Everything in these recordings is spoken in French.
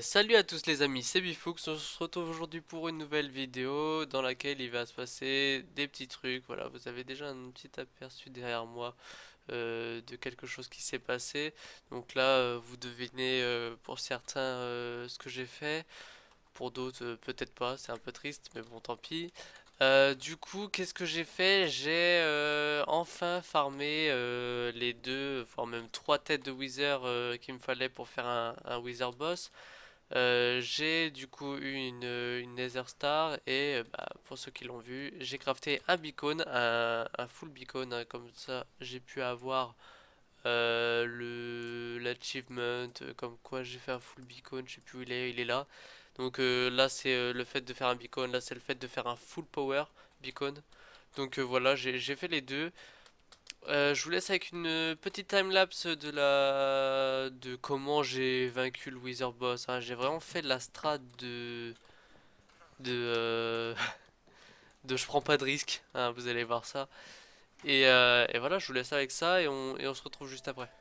Salut à tous les amis, c'est Bifoux, on se retrouve aujourd'hui pour une nouvelle vidéo dans laquelle il va se passer des petits trucs. Voilà, vous avez déjà un petit aperçu derrière moi de quelque chose qui s'est passé. Donc là, vous devinez pour certains ce que j'ai fait, pour d'autres peut-être pas, c'est un peu triste, mais bon tant pis. Du coup, qu'est-ce que j'ai fait? J'ai enfin farmé les deux, voire même trois têtes de Wither qu'il me fallait pour faire un Wither boss. J'ai du coup eu une Nether Star et bah, pour ceux qui l'ont vu, j'ai crafté un beacon, un full beacon, hein, comme ça j'ai pu avoir l'achievement, comme quoi j'ai fait un full beacon, je sais plus où il est là. Donc là c'est le fait de faire un beacon, là c'est le fait de faire un full power beacon. Donc voilà, j'ai fait les deux. Je vous laisse avec une petite timelapse de comment j'ai vaincu le Wither Boss, hein. J'ai vraiment fait de la strat de, euh, de je prends pas de risque, hein, vous allez voir ça. Et voilà, je vous laisse avec ça et on se retrouve juste après.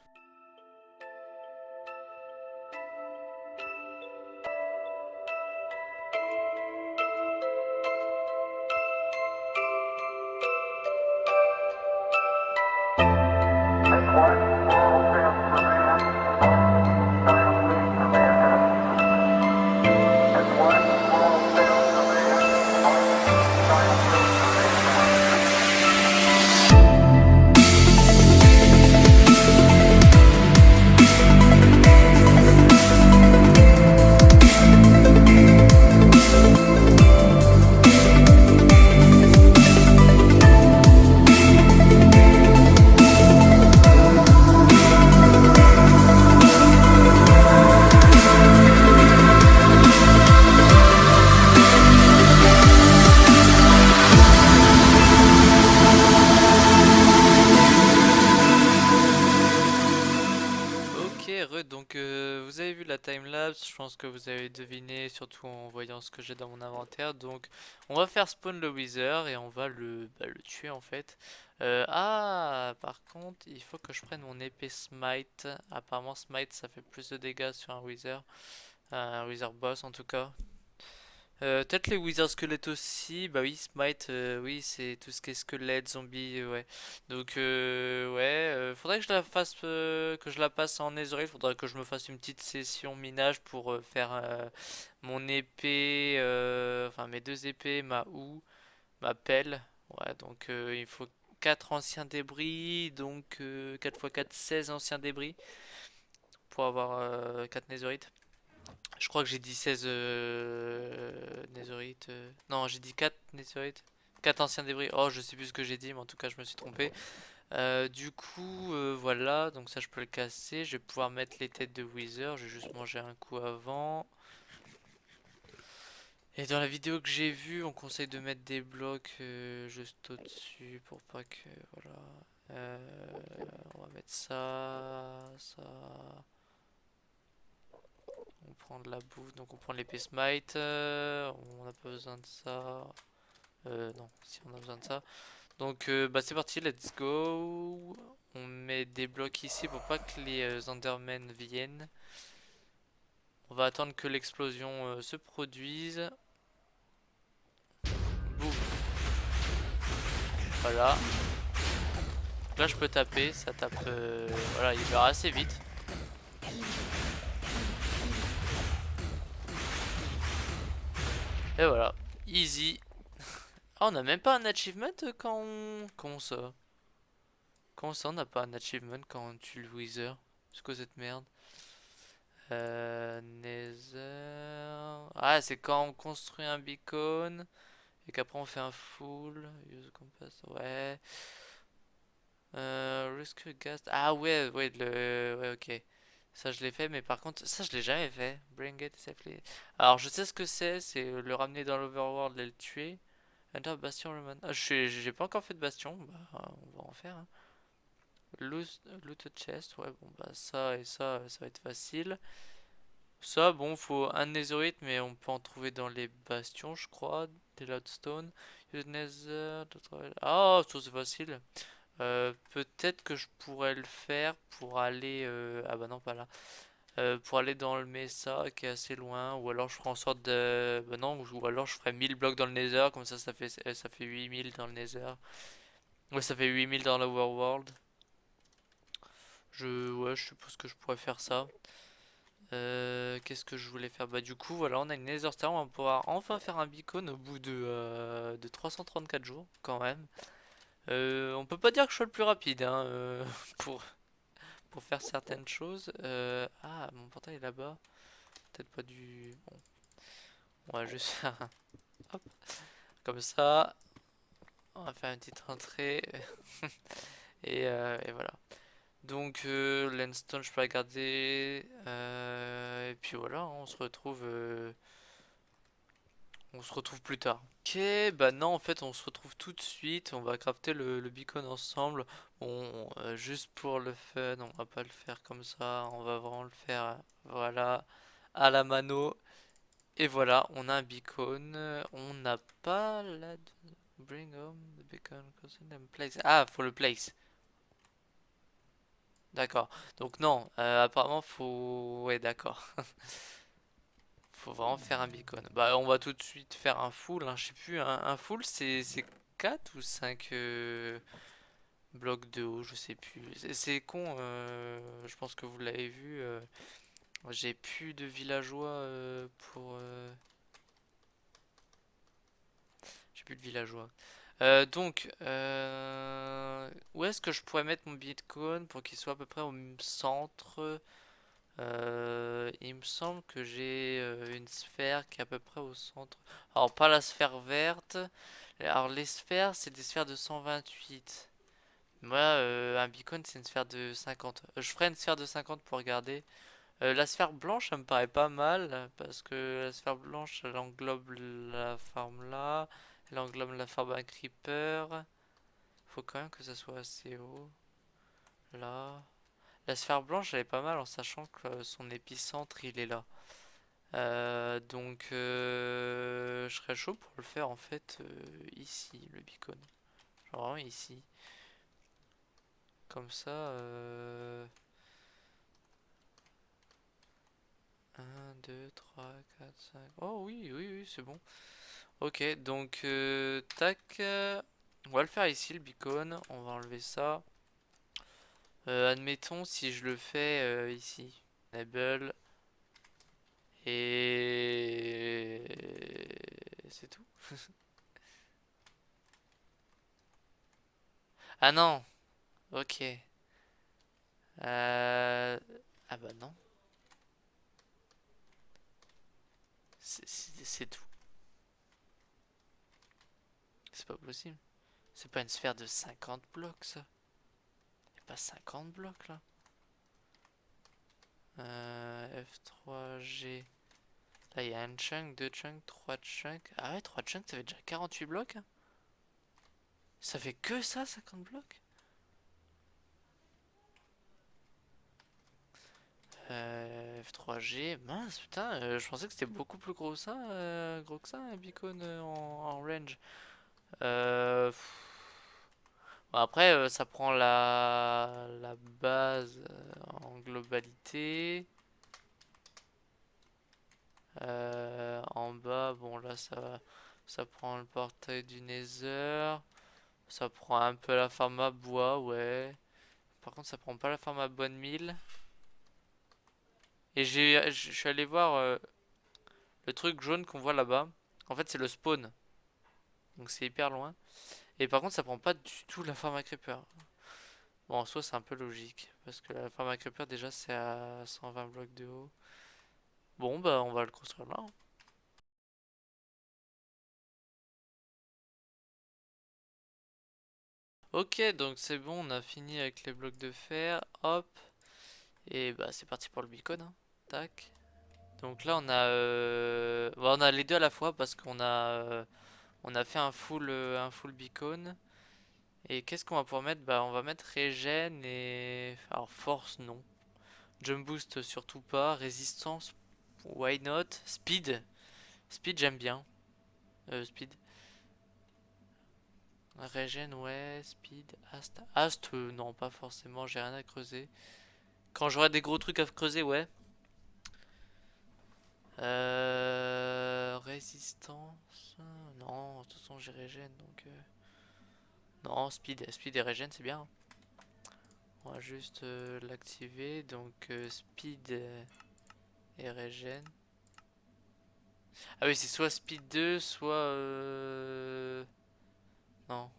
Ok, donc vous avez vu la timelapse, je pense que vous avez deviné, surtout en voyant ce que j'ai dans mon inventaire. Donc on va faire spawn le Wither et on va le tuer en fait. Par contre, il faut que je prenne mon épée Smite. Apparemment Smite ça fait plus de dégâts sur un Wither boss en tout cas. Peut-être les Wither squelettes aussi, bah oui, Smite, oui, c'est tout ce qui est squelette, zombie, ouais. Donc, ouais, faudrait que je la fasse, que je la passe en Netherite, faudrait que je me fasse une petite session minage pour faire mon épée, enfin mes deux épées, ma houe, ma pelle. Ouais, donc il faut 4 anciens débris, donc 4 x 4, 16 anciens débris pour avoir 4 Netherite. Je crois que j'ai dit 16 Netherite. Non, j'ai dit 4 Netherite. 4 anciens débris. Oh, je sais plus ce que j'ai dit, mais en tout cas, je me suis trompé. Du coup, voilà. Donc, ça, je peux le casser. Je vais pouvoir mettre les têtes de Wither. Je vais juste manger un coup avant. Et dans la vidéo que j'ai vue, on conseille de mettre des blocs juste au-dessus pour pas que. Voilà. On va mettre ça. Ça. On prend de la bouffe, donc on prend l'épée smite, on n'a pas besoin de ça. Non, si on a besoin de ça. Donc bah c'est parti, let's go. On met des blocs ici pour pas que les Endermen viennent. On va attendre que l'explosion se produise. Boum, voilà. Là je peux taper, ça tape, voilà, il meurt assez vite. Et voilà, easy. Ah, on n'a même pas un achievement quand on... Comment ça? Comment ça on n'a pas un achievement quand on tue le Wither? C'est quoi cette merde? Nether. Ah, c'est quand on construit un beacon et qu'après on fait un full. Use compass. Ouais. Rescue gas. Ah ouais, ouais, ouais, ok. Ça je l'ai fait, mais par contre, ça je l'ai jamais fait. Bring it safely. Alors je sais ce que c'est le ramener dans l'overworld et le tuer. Enter Bastion Roman. Ah, j'ai pas encore fait de Bastion, bah on va en faire, hein. Loot chest, ouais, bon bah ça et ça va être facile. Ça, bon, faut un netherite, mais on peut en trouver dans les bastions, je crois. Des lodestone. Use nether. Ah, ça c'est facile. Peut-être que je pourrais le faire pour aller. Ah bah non, pas là. pour aller dans le Mesa qui est assez loin, ou alors je ferai en sorte de... bah non, ou alors je ferai 1000 blocs dans le Nether, comme ça fait 8000 dans le Nether. Ouais, ça fait 8000 dans l'Overworld. Ouais, je suppose que je pourrais faire ça. Qu'est-ce que je voulais faire? Bah du coup, voilà, on a une Nether Star, on va pouvoir enfin faire un beacon au bout de 334 jours, quand même. On peut pas dire que je sois le plus rapide, hein, pour, pour faire certaines choses. Ah, mon portail est là-bas. Peut-être pas du... Bon, on va juste faire un... Hop, comme ça. On va faire une petite entrée. Et voilà. Donc, Landstone, je peux la garder. Et puis voilà, hein, on se retrouve plus tard. Ok, bah non, en fait, on se retrouve tout de suite. On va crafter le beacon ensemble. Bon, juste pour le fun, on va pas le faire comme ça. On va vraiment le faire, voilà, à la mano. Et voilà, on a un beacon. On n'a pas la... Bring home the beacon, consume and place. Ah, faut le place. D'accord. Donc non, apparemment faut... Ouais, d'accord. Faut vraiment faire un beacon. Bah, on va tout de suite faire un full, hein. Je sais plus, un full c'est 4 ou 5 blocs de haut, je sais plus. C'est con, je pense que vous l'avez vu. J'ai plus de villageois pour... J'ai plus de villageois. Où est-ce que je pourrais mettre mon beacon pour qu'il soit à peu près au centre? Il me semble que j'ai une sphère qui est à peu près au centre. Alors, pas la sphère verte. Alors, les sphères, c'est des sphères de 128. Moi, un beacon, c'est une sphère de 50. Je ferai une sphère de 50 pour regarder. La sphère blanche, ça me paraît pas mal. Parce que la sphère blanche, elle englobe la farm là. Elle englobe la farm à creeper. Faut quand même que ça soit assez haut. Là. La sphère blanche, elle est pas mal en sachant que son épicentre, il est là. Je serais chaud pour le faire en fait ici, le beacon. Genre vraiment ici. Comme ça, 1, 2, 3, 4, 5. Oh oui, oui, oui, c'est bon. Ok, tac. On va le faire ici, le beacon. On va enlever ça. Admettons si je le fais ici. Enable. Et... C'est tout. Ah non, ok. Ah bah non, c'est tout. C'est pas possible. C'est pas une sphère de 50 blocs ça. Y'a pas 50 blocs là. F3G. Là il y a un chunk, deux chunks, trois chunks. Ah ouais, trois chunks ça fait déjà 48 blocs, hein. Ça fait que ça, 50 blocs. F3G, mince putain, je pensais que c'était beaucoup plus gros que ça, un beacon en range. Bon, après, ça prend la base en globalité. En bas, bon là ça prend le portail du Nether. Ça prend un peu la farm à bois, ouais. Par contre, ça prend pas la farm à bonne mille. Et je suis allé voir le truc jaune qu'on voit là-bas. En fait, c'est le spawn. Donc c'est hyper loin. Et par contre, ça prend pas du tout la farm à creeper. Bon, en soi, c'est un peu logique. Parce que la farm à creeper, déjà, c'est à 120 blocs de haut. Bon, bah, on va le construire là, hein. Ok, donc c'est bon, on a fini avec les blocs de fer. Hop. Et bah, c'est parti pour le beacon, hein. Tac. Donc là, on a les deux à la fois parce on a fait un full beacon. Et qu'est-ce qu'on va pouvoir mettre? Bah, on va mettre régène et... Alors, force, non. Jump boost, surtout pas. Résistance, why not? Speed. Speed, j'aime bien. Speed. Regen, ouais. Speed. Ast. Ast, non, pas forcément. J'ai rien à creuser. Quand j'aurai des gros trucs à creuser, ouais. résistance. Non, de toute façon j'ai régène donc. Non, speed et régène c'est bien. On va juste l'activer. Donc speed et régène. Ah oui, c'est soit speed 2, soit. Non.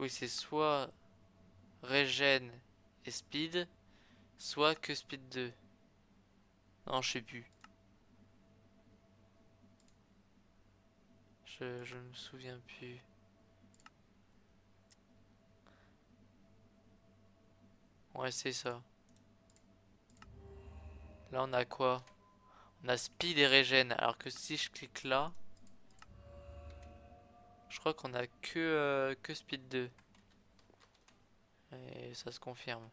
Oui, c'est soit régène et speed, soit que speed 2. Non, je sais plus. Je me souviens plus. Ouais, c'est ça. Là, on a quoi? On a speed et régène. Alors que si je clique là, je crois qu'on a que speed 2. Et ça se confirme.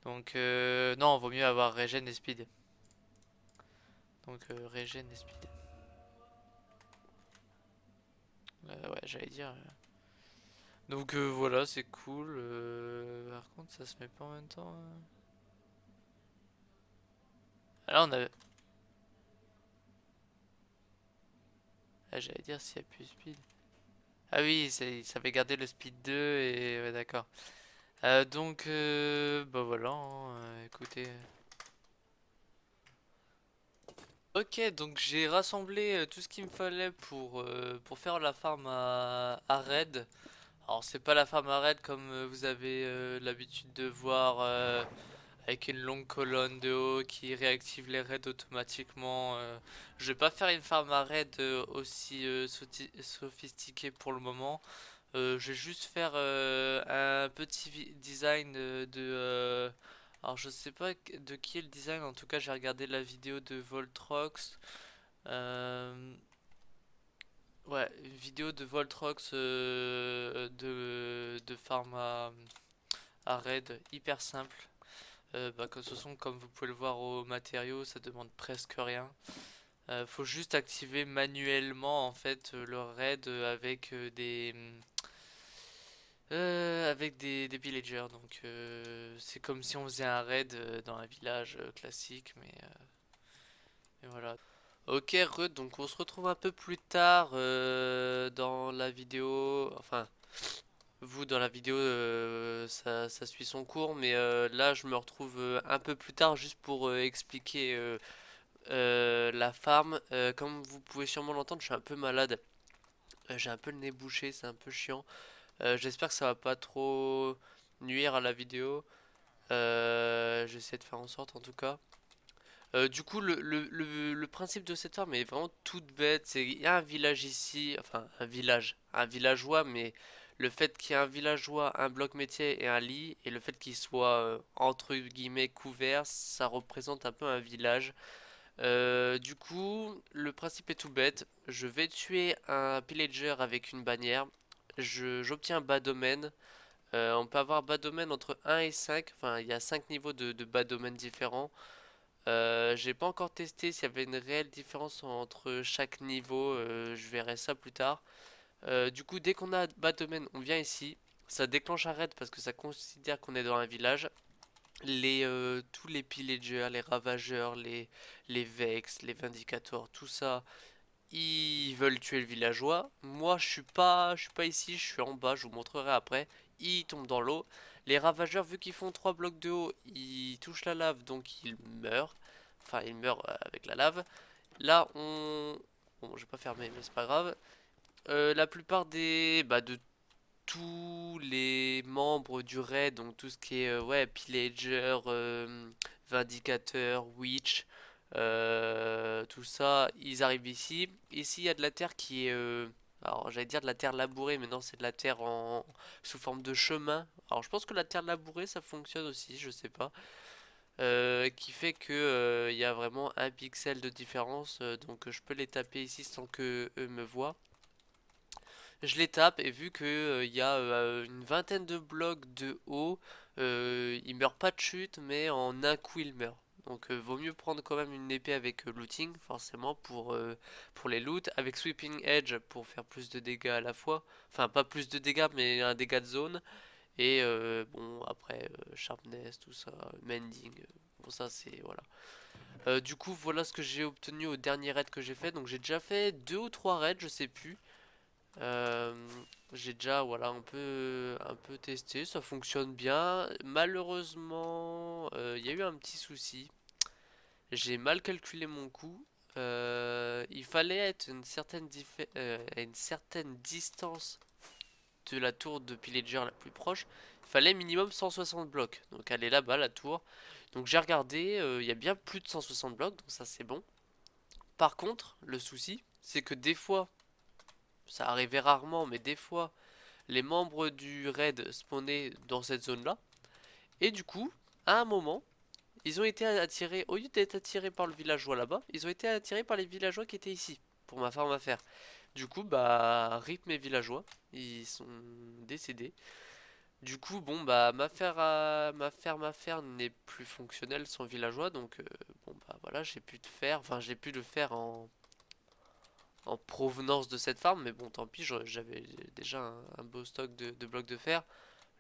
Donc, non, vaut mieux avoir régène et speed. Donc, régène et speed. Ouais, j'allais dire. Donc, voilà, c'est cool. Par contre, ça se met pas en même temps. Ah, là, on a. Ah, j'allais dire s'il y a plus speed. Ah oui, ça avait gardé le speed 2 et. Ouais, d'accord. Donc, bah voilà, hein, écoutez. Ok, donc j'ai rassemblé tout ce qu'il me fallait pour faire la farm à raid. Alors, c'est pas la farm à raid comme vous avez l'habitude de voir avec une longue colonne de haut qui réactive les raids automatiquement. Je vais pas faire une farm à raid aussi sophistiquée pour le moment. Je vais juste faire un petit design alors je sais pas de qui est le design, en tout cas j'ai regardé la vidéo de Voltrox. Euh, ouais, une vidéo de Voltrox de farm à raid, hyper simple. Bah, que ce sont comme vous pouvez le voir aux matériaux, ça demande presque rien. Faut juste activer manuellement en fait le raid avec des villagers. Donc c'est comme si on faisait un raid dans un village classique, mais voilà. Ok, donc on se retrouve un peu plus tard dans la vidéo. Enfin, vous dans la vidéo, ça suit son cours, mais là je me retrouve un peu plus tard juste pour expliquer la farm. Comme vous pouvez sûrement l'entendre, je suis un peu malade. J'ai un peu le nez bouché, c'est un peu chiant. J'espère que ça va pas trop nuire à la vidéo. J'essaie de faire en sorte en tout cas. Du coup, le principe de cette farm est vraiment toute bête. C'est il y a un village ici, enfin un villageois, mais le fait qu'il y ait un villageois, un bloc métier et un lit, et le fait qu'il soit entre guillemets couvert, ça représente un peu un village. Du coup, le principe est tout bête. Je vais tuer un pillager avec une bannière. J'obtiens bas domaine. On peut avoir bas domaine entre 1 et 5. Enfin, il y a 5 niveaux de bas domaine différents. J'ai pas encore testé s'il y avait une réelle différence entre chaque niveau. Je verrai ça plus tard. Du coup, dès qu'on a bas domaine, on vient ici. Ça déclenche un raid parce que ça considère qu'on est dans un village. Tous les pillagers, les ravageurs, les vex, les vindicateurs, tout ça, ils veulent tuer le villageois. Moi, je suis pas ici, je suis en bas, je vous montrerai après. Ils tombent dans l'eau. Les ravageurs, vu qu'ils font 3 blocs de haut, ils touchent la lave, donc ils meurent. Enfin, ils meurent avec la lave. Là, bon, je vais pas fermer, mais c'est pas grave. La plupart de tous les membres du raid, donc tout ce qui est ouais, pillager, vindicateur, witch, tout ça, ils arrivent ici. Ici, il y a de la terre qui est, alors j'allais dire de la terre labourée, mais non, c'est de la terre sous forme de chemin. Alors je pense que la terre labourée, ça fonctionne aussi, je sais pas. Qui fait que il y a vraiment un pixel de différence, donc je peux les taper ici sans que eux me voient. Je les tape et vu que il y a une vingtaine de blocs de haut, il meurt pas de chute, mais en un coup il meurt. Donc vaut mieux prendre quand même une épée avec looting, forcément pour les loots, avec sweeping edge pour faire plus de dégâts à la fois. Enfin pas plus de dégâts, mais un dégât de zone. Et bon après sharpness, tout ça, mending, bon ça c'est voilà. Du coup voilà ce que j'ai obtenu au dernier raid que j'ai fait. Donc j'ai déjà fait 2 ou 3 raids, je sais plus. Euh, j'ai déjà voilà un peu testé, ça fonctionne bien. Malheureusement, il y a eu un petit souci. J'ai mal calculé mon coût. Il fallait être à une certaine distance de la tour de pillager la plus proche. Il fallait minimum 160 blocs. Donc elle est là-bas la tour. Donc j'ai regardé, il y a bien plus de 160 blocs, donc ça c'est bon. Par contre, le souci, c'est que des fois, ça arrivait rarement, mais des fois, les membres du raid spawnaient dans cette zone-là. Et du coup, à un moment, ils ont été attirés, au lieu d'être attirés par le villageois là-bas, ils ont été attirés par les villageois qui étaient ici, pour ma farm à faire. Du coup, bah, rip mes villageois, ils sont décédés. Du coup, bon, bah, ma ferme n'est plus fonctionnelle sans villageois, donc, bon, bah, voilà, j'ai pu le faire, enfin, j'ai pu le faire en provenance de cette farm, mais bon, tant pis, j'avais déjà un beau stock de blocs de fer.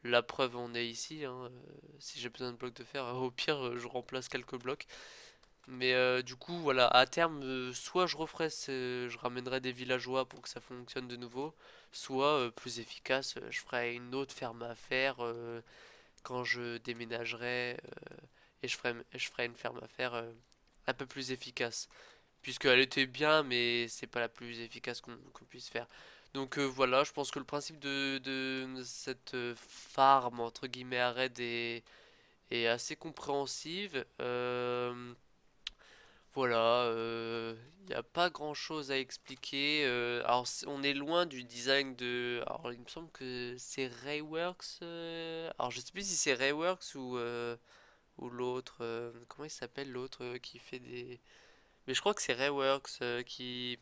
La preuve, on est ici, hein, si j'ai besoin de blocs de fer, au pire, je remplace quelques blocs. Mais du coup, voilà, à terme, soit je ramènerai des villageois pour que ça fonctionne de nouveau, soit plus efficace, je ferai une autre ferme à faire quand je déménagerai et je ferai une ferme à faire un peu plus efficace. Puisqu'elle était bien, mais c'est pas la plus efficace qu'on puisse faire. Donc voilà, je pense que le principe de cette farm entre guillemets à raid est assez compréhensive. Voilà, il n'y a pas grand chose à expliquer. Alors, on est loin du design de. Alors, il me semble que c'est Rayworks. Alors, je sais plus si c'est Rayworks ou l'autre. Comment il s'appelle l'autre qui fait des. Mais je crois que c'est Rayworks qui.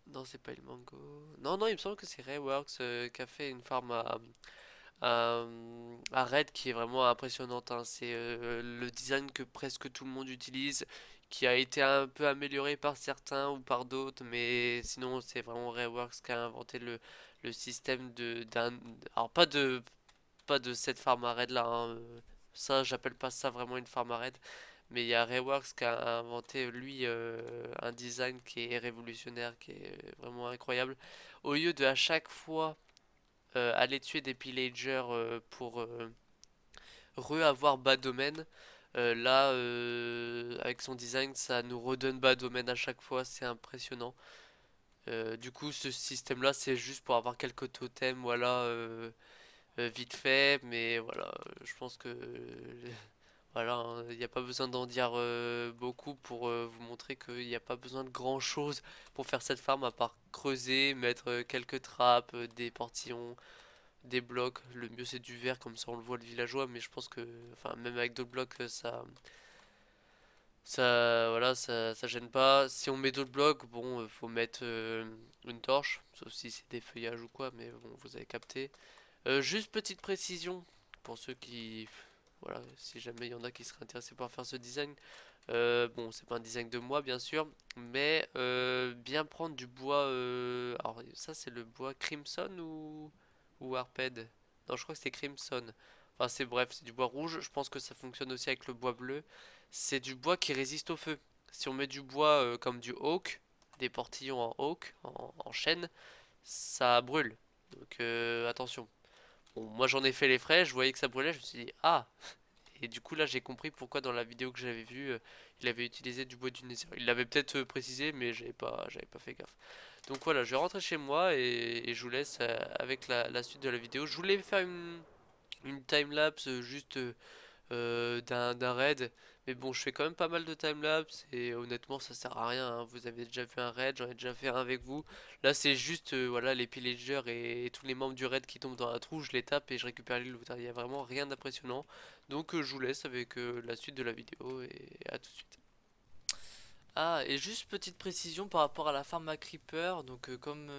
Non, c'est pas il Mango. Non, non, il me semble que c'est Rayworks qui a fait une farm à Red qui est vraiment impressionnante, hein. C'est le design que presque tout le monde utilise, qui a été un peu amélioré par certains ou par d'autres, mais sinon c'est vraiment Rayworks qui a inventé le système alors pas de cette farm à Red là, hein. Ça j'appelle pas ça vraiment une farm à Red, mais il y a Rayworks qui a inventé lui un design qui est révolutionnaire, qui est vraiment incroyable. Au lieu de à chaque fois aller tuer des pillagers pour re-avoir bas domaine. Là, avec son design, ça nous redonne bas domaine à chaque fois, c'est impressionnant. Du coup, ce système-là, c'est juste pour avoir quelques totems, voilà, vite fait, mais voilà, je pense que voilà, hein, il n'y a pas besoin d'en dire beaucoup pour vous montrer qu'il n'y a pas besoin de grand-chose pour faire cette farm à part creuser, mettre quelques trappes, des portillons, des blocs. Le mieux c'est du verre, comme ça on le voit le villageois, mais je pense que, enfin, même avec d'autres blocs, voilà, ça gêne pas. Si on met d'autres blocs, bon, faut mettre une torche, sauf si c'est des feuillages ou quoi, mais bon, vous avez capté. Juste petite précision pour ceux qui, voilà, si jamais il y en a qui seraient intéressés par faire ce design. Bon, c'est pas un design de moi, bien sûr, mais bien prendre du bois. Alors, ça, c'est le bois Crimson ou Harped? Non, je crois que c'est Crimson. Enfin, c'est bref, c'est du bois rouge. Je pense que ça fonctionne aussi avec le bois bleu. C'est du bois qui résiste au feu. Si on met du bois comme du oak, des portillons en oak, en chêne, ça brûle. Donc attention. Bon, moi j'en ai fait les frais, je voyais que ça brûlait, je me suis dit, ah, et du coup, là, j'ai compris pourquoi dans la vidéo que j'avais vue, il avait utilisé du bois du Nether. Il l'avait peut-être précisé, mais j'avais pas fait gaffe. Donc voilà, je vais rentrer chez moi et je vous laisse avec la suite de la vidéo. Je voulais faire une timelapse juste d'un raid. Mais bon, je fais quand même pas mal de timelapse et honnêtement, ça sert à rien, hein. Vous avez déjà fait un raid, j'en ai déjà fait un avec vous. Là, c'est juste voilà, les pillagers et tous les membres du raid qui tombent dans la trou, je les tape et je récupère les loot, hein. Il n'y a vraiment rien d'impressionnant. Donc, je vous laisse avec la suite de la vidéo et à tout de suite. Ah, et juste petite précision par rapport à la farm à creeper, donc comme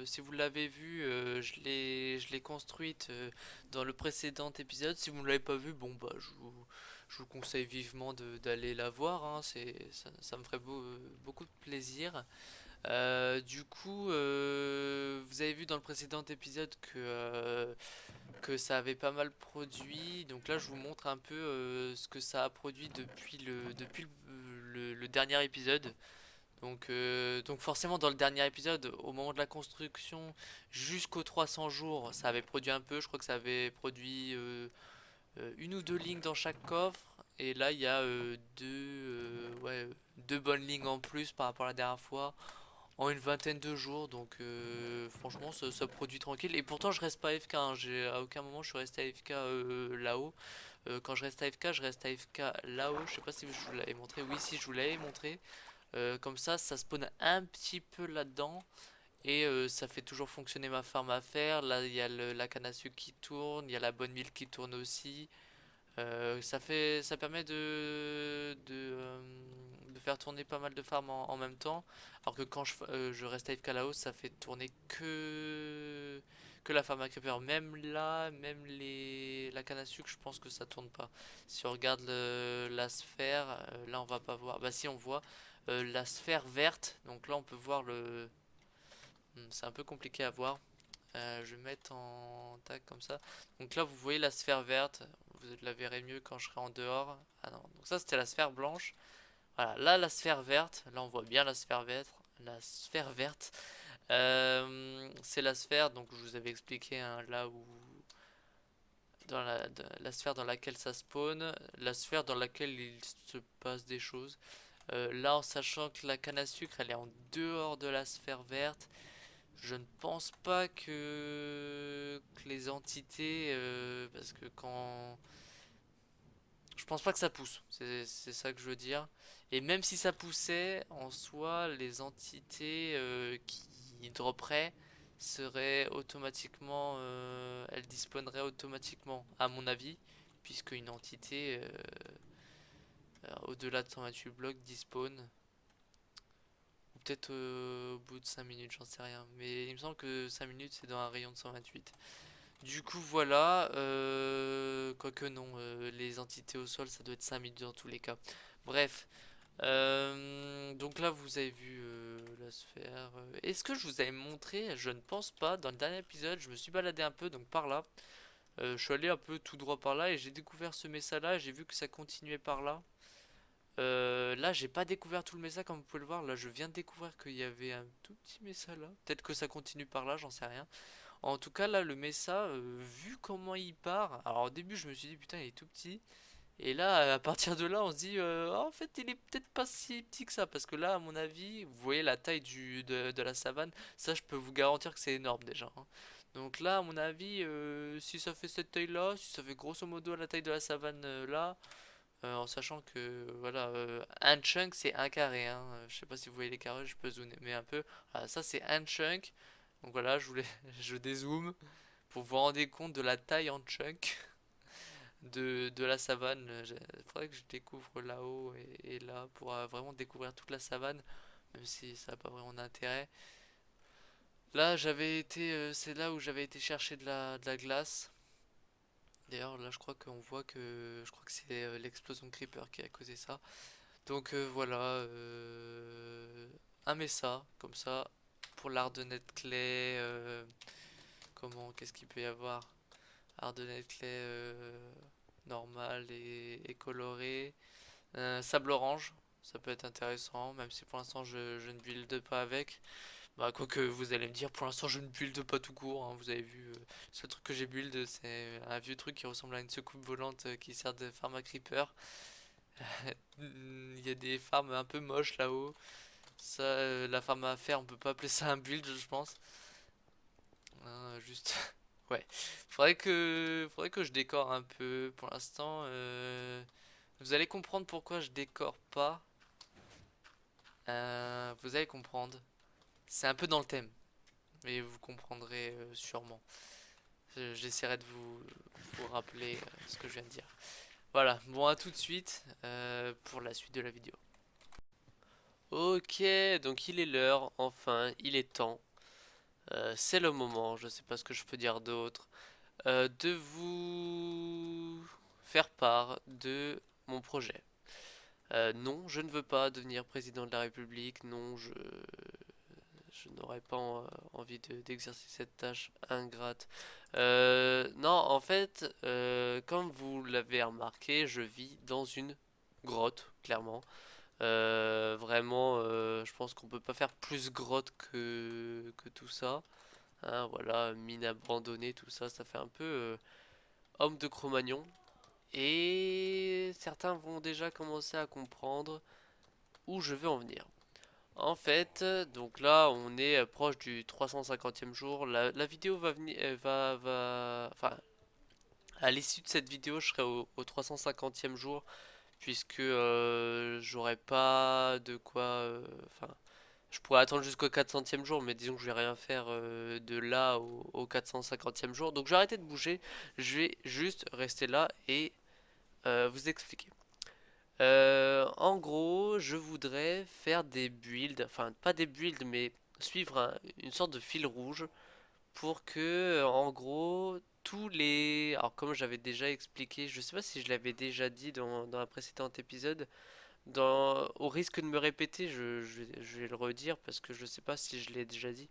si vous l'avez vu, je l'ai construite dans le précédent épisode. Si vous ne l'avez pas vu, bon bah je vous conseille vivement d'aller la voir, hein, ça me ferait beaucoup de plaisir. Du coup, vous avez vu dans le précédent épisode que que ça avait pas mal produit. Donc là, je vous montre un peu ce que ça a produit depuis le dernier épisode. Donc forcément, dans le dernier épisode, au moment de la construction, jusqu'aux 300 jours, ça avait produit un peu. Je crois que ça avait produit une ou deux lignes dans chaque coffre. Et là, il y a deux bonnes lignes en plus par rapport à la dernière fois en une vingtaine de jours. Donc franchement, ça produit tranquille. Et pourtant, je reste pas AFK, hein. À aucun moment, je suis resté AFK là-haut. Quand je reste AFK, je reste AFK là-haut. Je sais pas si je vous l'avais montré. Oui, si je vous l'avais montré. Comme ça spawn un petit peu là-dedans. Et ça fait toujours fonctionner ma farm à faire. Là, il y a la canne à sucre qui tourne. Il y a la bonne mille qui tourne aussi. Ça permet de faire tourner pas mal de farms en même temps. Alors que quand je reste AFK là-haut, ça fait tourner que la farm à creeper. Même là, même la canne à sucre, je pense que ça tourne pas. Si on regarde la sphère, là on va pas voir. Bah si on voit la sphère verte. Donc là on peut voir le. C'est un peu compliqué à voir. Je vais mettre en tac comme ça. Donc là, vous voyez la sphère verte. Vous la verrez mieux quand je serai en dehors. Ah non, donc ça c'était la sphère blanche. Voilà, là la sphère verte. Là on voit bien la sphère verte. La sphère verte. C'est la sphère, donc je vous avais expliqué hein, là où. Dans la sphère dans laquelle ça spawn. La sphère dans laquelle il se passe des choses. Là en sachant que la canne à sucre elle est en dehors de la sphère verte. Je ne pense pas que les entités, parce que quand... Je pense pas que ça pousse, c'est ça que je veux dire. Et même si ça poussait, en soi, les entités qui dropperaient seraient automatiquement... elles disposeraient automatiquement, à mon avis, puisque une entité, au-delà de 128 blocs, dispawn. Ou peut-être au bout de 5 minutes, j'en sais rien. Mais il me semble que 5 minutes, c'est dans un rayon de 128. Du coup, voilà. Quoique non, les entités au sol, ça doit être 5 minutes dans tous les cas. Bref. Donc là, vous avez vu la sphère. Est-ce que je vous avais montré? Je ne pense pas. Dans le dernier épisode, je me suis baladé un peu, donc par là. Je suis allé un peu tout droit par là et j'ai découvert ce mesa là. J'ai vu que ça continuait par là. Là, j'ai pas découvert tout le mesa comme vous pouvez le voir. Là, je viens de découvrir qu'il y avait un tout petit mesa là. Peut-être que ça continue par là, j'en sais rien. En tout cas, là, le Mesa, vu comment il part, alors au début, je me suis dit, putain, il est tout petit. Et là, à partir de là, on se dit, ah, en fait, il est peut-être pas si petit que ça. Parce que là, à mon avis, vous voyez la taille de la savane, ça, je peux vous garantir que c'est énorme déjà, hein. Donc là, à mon avis, si ça fait cette taille-là, si ça fait grosso modo la taille de la savane là, en sachant que, voilà, un chunk, c'est un carré, hein. Je sais pas si vous voyez les carrés, je peux zoomer un peu. Voilà, ça, c'est un chunk. Donc voilà, je dézoome pour vous rendre compte de la taille en chunk de la savane. Il faudrait que je découvre là-haut et là pour vraiment découvrir toute la savane, même si ça n'a pas vraiment d'intérêt. Là, c'est là où j'avais été chercher de la glace. D'ailleurs, là, je crois que c'est l'explosion de creeper qui a causé ça. Donc voilà, un mesa comme ça pour l'Ardennette Clay. Qu'est-ce qu'il peut y avoir? Ardennette Clay normal et coloré. Sable orange, ça peut être intéressant, même si pour l'instant je ne build pas avec. Bah, quoique vous allez me dire, pour l'instant je ne build pas tout court, hein, vous avez vu. Le seul truc que j'ai build, c'est un vieux truc qui ressemble à une soucoupe volante qui sert de farm à creeper. Il y a des farms un peu moches là-haut. Ça, la farm à faire, on peut pas appeler ça un build, je pense. Hein, juste. Ouais. Faudrait que je décore un peu. Pour l'instant, vous allez comprendre pourquoi je décore pas. Vous allez comprendre. C'est un peu dans le thème. Mais vous comprendrez sûrement. J'essaierai de vous rappeler ce que je viens de dire. Voilà. Bon, à tout de suite pour la suite de la vidéo. Ok, donc il est l'heure, enfin, il est temps. C'est le moment, je sais pas ce que je peux dire d'autre. De vous faire part de mon projet. Non, je ne veux pas devenir président de la République. Non, je n'aurais pas envie d'exercer cette tâche ingrate. Non, en fait, comme vous l'avez remarqué, je vis dans une grotte, clairement. Vraiment, je pense qu'on peut pas faire plus grotte que tout ça. Hein, voilà, mine abandonnée, tout ça, ça fait un peu homme de Cro-Magnon. Et certains vont déjà commencer à comprendre où je veux en venir. En fait, donc là, on est proche du 350e jour. La vidéo va venir, enfin, à l'issue de cette vidéo, je serai au 350e jour, puisque j'aurai pas de quoi, enfin, je pourrais attendre jusqu'au 400e jour, mais disons que je vais rien faire de là au 450e jour. Donc je vais arrêter de bouger, je vais juste rester là et vous expliquer. En gros, je voudrais faire des builds, enfin pas des builds, mais suivre une sorte de fil rouge pour que, en gros, tous les... Alors comme j'avais déjà expliqué, je sais pas si je l'avais déjà dit dans un précédent épisode, au risque de me répéter, je vais le redire parce que je sais pas si je l'ai déjà dit.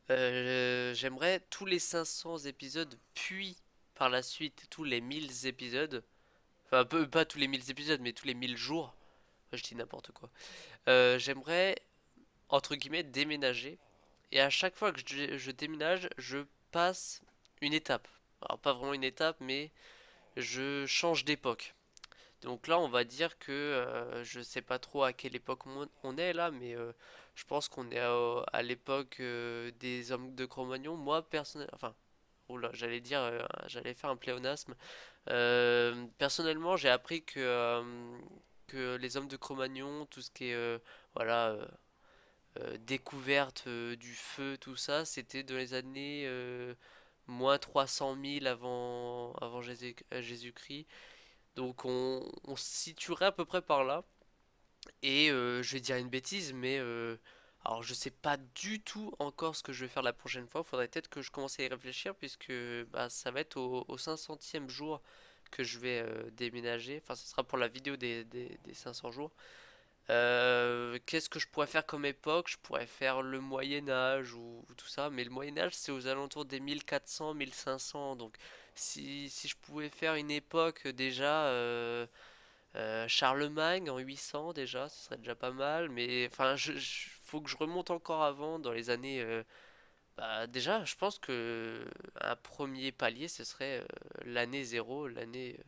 J'aimerais tous les 500 épisodes, puis par la suite tous les 1000 épisodes, enfin pas tous les 1000 épisodes, mais tous les 1000 jours, je dis n'importe quoi. J'aimerais, entre guillemets, déménager. Et à chaque fois que je déménage, je passe une étape. Alors pas vraiment une étape, mais je change d'époque. Donc là, on va dire que je sais pas trop à quelle époque on est là, mais je pense qu'on est à l'époque des hommes de Cro-Magnon. Moi, personnellement, enfin, oula, j'allais faire un pléonasme. Personnellement, j'ai appris que les hommes de Cro-Magnon, tout ce qui est voilà, découverte du feu, tout ça, c'était dans les années moins 300 000 avant Jésus-Christ. Donc on se situerait à peu près par là. Et je vais dire une bêtise, mais alors je sais pas du tout encore ce que je vais faire la prochaine fois. Faudrait peut-être que je commence à y réfléchir puisque bah, ça va être au 500e jour que je vais déménager. Enfin, ce sera pour la vidéo des 500 jours. Qu'est-ce que je pourrais faire comme époque? Je pourrais faire le Moyen Âge ou tout ça, mais le Moyen Âge c'est aux alentours des 1400, 1500. Donc si je pouvais faire une époque déjà Charlemagne en 800 déjà, ce serait déjà pas mal, mais enfin faut que je remonte encore avant dans les années bah, déjà, je pense que un premier palier ce serait l'année zéro, l'année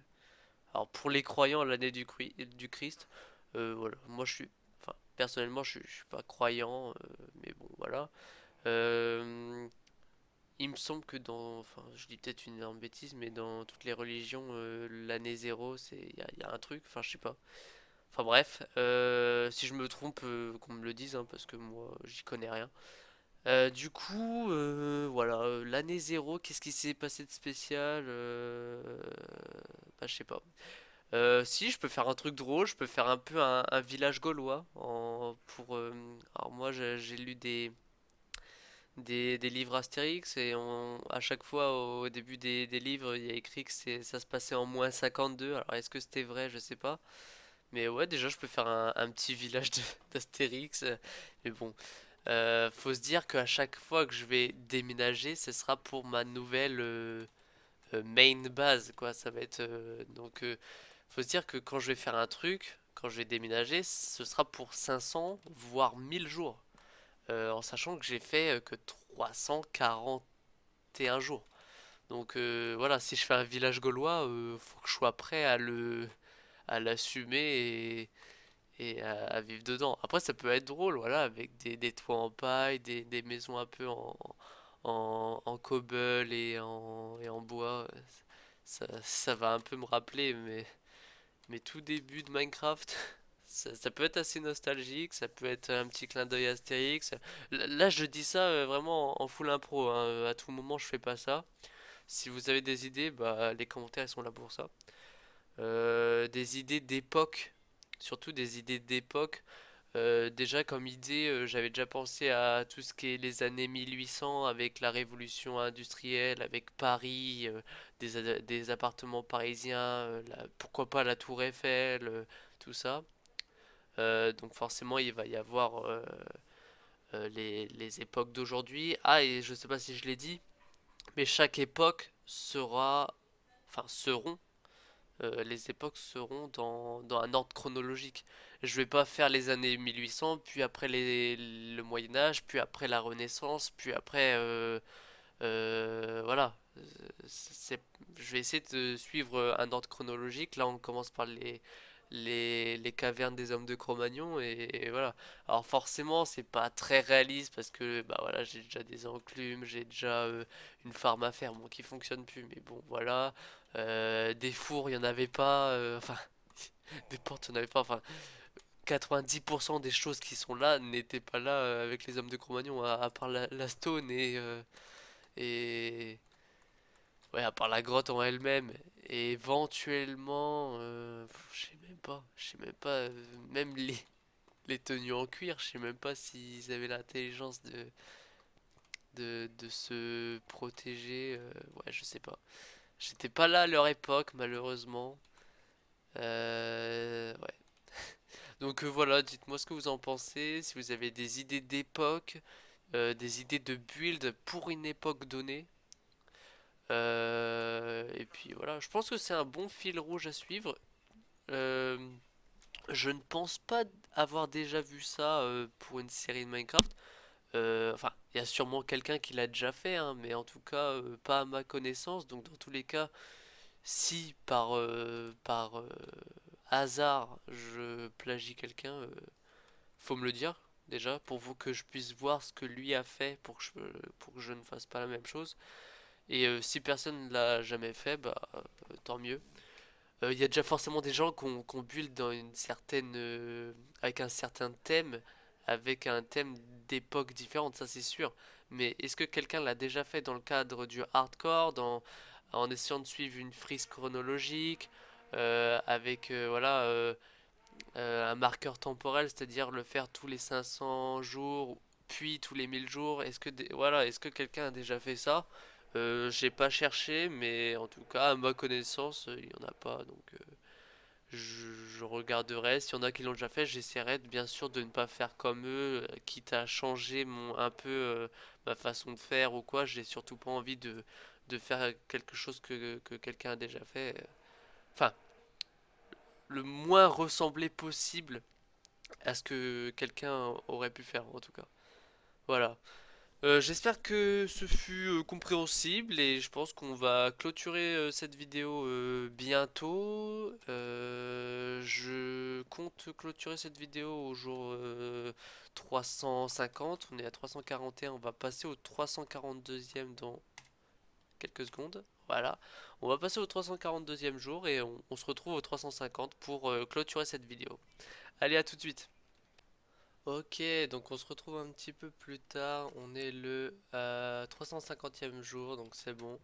alors pour les croyants l'année du Christ. Voilà, moi je suis enfin personnellement je suis pas croyant mais bon voilà. Euh, il me semble que enfin je dis peut-être une énorme bêtise mais dans toutes les religions l'année zéro c'est il y a un truc, enfin je sais pas. Enfin bref, si je me trompe, qu'on me le dise, hein, parce que moi j'y connais rien. Du coup, voilà, l'année zéro, qu'est-ce qui s'est passé de spécial bah, je sais pas. Si, je peux faire un truc drôle, je peux faire un peu un village gaulois. Alors moi j'ai lu des livres Astérix et à chaque fois au début des livres il y a écrit que ça se passait en -52. Alors est-ce que c'était vrai, je sais pas. Mais ouais, déjà, je peux faire un petit village d'Astérix. Mais bon, faut se dire qu'à chaque fois que je vais déménager, ce sera pour ma nouvelle main base, quoi. Ça va être faut se dire que quand je vais faire un truc, quand je vais déménager, ce sera pour 500 voire 1000 jours. En sachant que j'ai fait que 341 jours. Donc voilà, si je fais un village gaulois, faut que je sois prêt à l'assumer et à vivre dedans. Après, ça peut être drôle, voilà, avec des toits en paille, des maisons un peu en cobble et en bois. Ça va un peu me rappeler mes tout débuts de Minecraft. Ça peut être assez nostalgique, ça peut être un petit clin d'œil Astérix. Là, je dis ça vraiment en full impro, hein. À tout moment, je fais pas ça. Si vous avez des idées, bah, les commentaires ils sont là pour ça. Des idées d'époque, surtout des idées d'époque. Déjà comme idée, j'avais déjà pensé à tout ce qui est les années 1800 avec la révolution industrielle, avec Paris, des appartements parisiens, pourquoi pas la Tour Eiffel, tout ça. Donc forcément il va y avoir les époques d'aujourd'hui. Ah, et je sais pas si je l'ai dit, mais chaque époque seront, les époques seront dans un ordre chronologique. Je vais pas faire les années 1800, puis après le Moyen Âge, puis après la Renaissance, puis après voilà. C'est, je vais essayer de suivre un ordre chronologique. Là, on commence par les cavernes des hommes de Cro-Magnon et voilà. Alors forcément, c'est pas très réaliste parce que bah voilà, j'ai déjà des enclumes, j'ai déjà une farm à faire, bon, qui fonctionne plus, mais bon, voilà. Des fours, il y en avait pas, enfin, des portes, il y en avait pas, enfin, 90% des choses qui sont là n'étaient pas là avec les hommes de Cro-Magnon, à part la stone et ouais, à part la grotte en elle-même, et éventuellement, je sais même pas, même les tenues en cuir, je sais même pas s'ils avaient l'intelligence de se protéger, ouais, je sais pas. J'étais pas là à leur époque, malheureusement. Ouais. Donc voilà, dites-moi ce que vous en pensez, si vous avez des idées d'époque, des idées de build pour une époque donnée. Et puis voilà, je pense que c'est un bon fil rouge à suivre. Euh, je ne pense pas avoir déjà vu ça pour une série de Minecraft. Enfin, il y a sûrement quelqu'un qui l'a déjà fait, hein, mais en tout cas, pas à ma connaissance. Donc dans tous les cas, si par hasard je plagie quelqu'un, faut me le dire déjà, pour vous que je puisse voir ce que lui a fait pour que je ne fasse pas la même chose. Et si personne ne l'a jamais fait, bah tant mieux. Il y a déjà forcément des gens qui ont build dans une certaine avec un certain thème, avec un thème d'époque différente, ça c'est sûr. Mais est-ce que quelqu'un l'a déjà fait dans le cadre du hardcore, en essayant de suivre une frise chronologique, avec voilà un marqueur temporel, c'est-à-dire le faire tous les 500 jours, puis tous les 1000 jours. Voilà, est-ce que quelqu'un a déjà fait ça? J'ai pas cherché, mais en tout cas, à ma connaissance, il y en a pas. Donc, je regarderai. S'il y en a qui l'ont déjà fait, j'essaierai bien sûr de ne pas faire comme eux, quitte à changer un peu ma façon de faire ou quoi. J'ai surtout pas envie de faire quelque chose que quelqu'un a déjà fait. Enfin, le moins ressemblé possible à ce que quelqu'un aurait pu faire en tout cas. Voilà. J'espère que ce fut compréhensible et je pense qu'on va clôturer cette vidéo bientôt. Je compte clôturer cette vidéo au jour 350. On est à 341, on va passer au 342e dans quelques secondes. Voilà, on va passer au 342e jour et on se retrouve au 350 pour clôturer cette vidéo. Allez, à tout de suite. Ok, donc on se retrouve un petit peu plus tard. On est le 350e jour, donc c'est bon.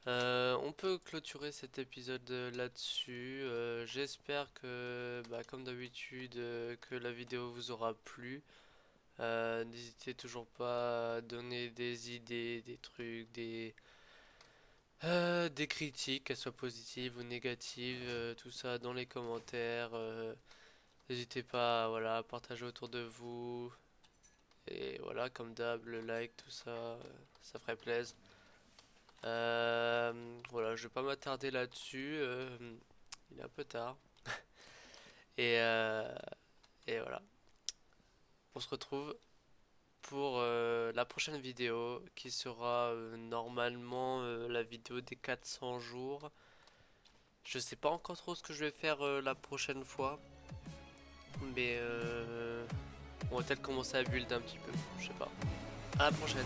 On peut clôturer cet épisode là-dessus. J'espère que, bah, comme d'habitude, que la vidéo vous aura plu. N'hésitez toujours pas à donner des idées, des trucs, des critiques, qu'elles soient positives ou négatives, tout ça dans les commentaires. N'hésitez pas, voilà, à partager autour de vous. Et voilà, comme d'hab, le like, tout ça, ça ferait plaisir. Voilà, je vais pas m'attarder là-dessus. Il est un peu tard. Et, euh, et voilà, on se retrouve pour la prochaine vidéo qui sera normalement la vidéo des 400 jours. Je sais pas encore trop ce que je vais faire la prochaine fois. Mais on va peut-être commencer à build un petit peu. Je sais pas. À la prochaine.